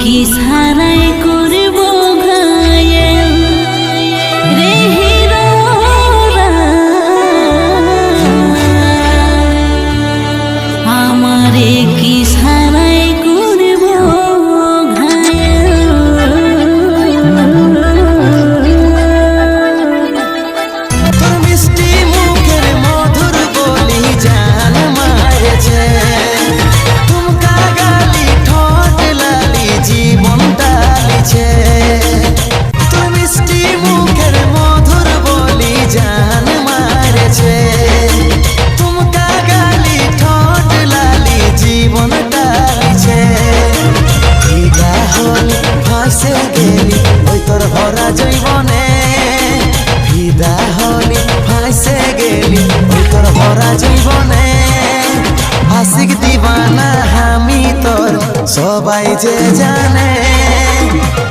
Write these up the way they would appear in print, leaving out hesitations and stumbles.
কি সারাই করব ঘায়েল রে হিরোরা, আমারে কি সারাই করব ঘায়েল। তোর মিষ্টি মুখের মধুর বলি জান মারেছে, তুমকা গালি ঠোঁট লালি জীবন ডালিছে। তোর মিষ্টি মুখের মধুর বলি জান মারেছে, তুমকা গালি ঠোঁট লালি জীবন ডালিছে। ফিদা হলি ফাঁসে গেলি ওই তোর ভরা জৈবনে, ফিদা হলি ফাঁসে গেলি ওই তোর ভরা জৈবনে। আশিক দিবানা আমি তোর সবাই যে জানে,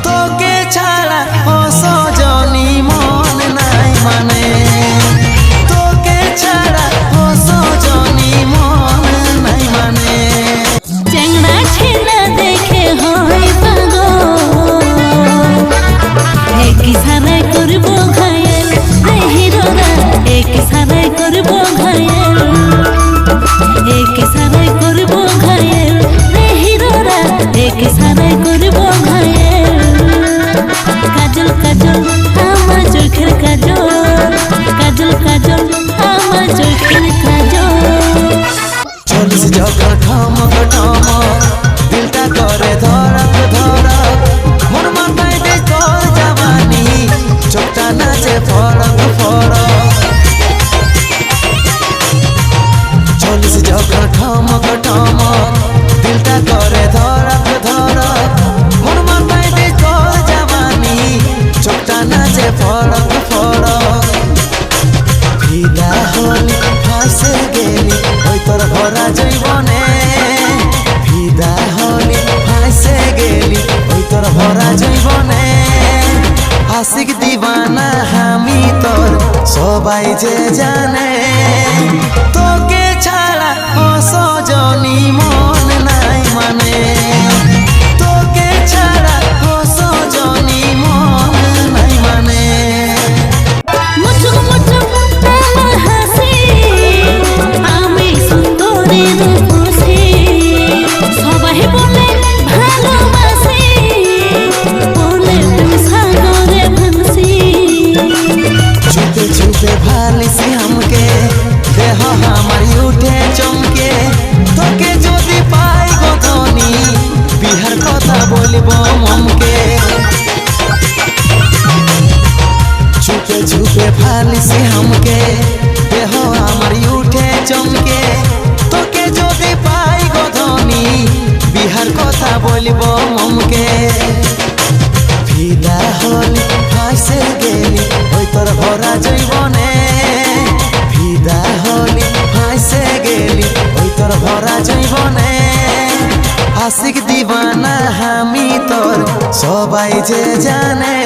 তোকে ছাড়া ও সজনী মন নাই মানে, তোকে ছাড়া ও সজনী মন নাই মানে। চ্যাংড়া ছেলে দেখে হয় পাগল, এক সারাই করব ঘায়েল রে হিরোরা, এক সারাই করব ঘায়েল, এক সারাই করব ঘায়েল রে হিরোরা, এক সারাই করব ঘায়েল। কাজল কাজল আমার চোখের কাজল, কাজল কাজল আমার চোখের কাজল। চলিস যখন ঠমক ঠমক দিলটা করে ধরক ধরক, মোর মাথায় দে তোর জওয়ানি চোখটা নাচে ফরক ফরক। চলিস যখন ঠমক ঠমক দিলটা করে ধরক ধরক, মোর মাথায় দে তোর জওয়ানি চোখটা নাচে ফরক ফরক। ফিদা হলি ফাঁসে গেলি ওই তোর ভরা জৈবনে, ফিদা হলি ফাঁসে গেলি ওই তোর ভরা জৈবনে। আশিক দিবানা আমি তোর সবাই যে জানে, তোকে ছাড়া ও সজনী মন নাই মানে, তোকে ছাড়া ও সজনী মন নাই মানে। মুচুক মুচুক আমার হাসি, আমি সুন্দরী রূপসী, সবাই বলে ভালোবাসি, বলে তুমি সাগরে ভাসি। छुपे छुपे भालिसी हमके देह हमारी उठे चमके, তোকে যদি পাই গো ধনী বিহার কথা বলিব মমকে। छुपे छुपे भालिसी हमके देह हमारी उठे चमके, তোকে যদি পাই গো ধনী বিহার কথা বলিব মমকে। ফিদা হলি ফাঁসে গেলি ওই তোর ভরা জৈবনে, ফিদা হলি ফাঁসে গেলি ওই তোর ভরা জৈবনে। আশিক দিবানা আমি তোর সবাই যে জানে,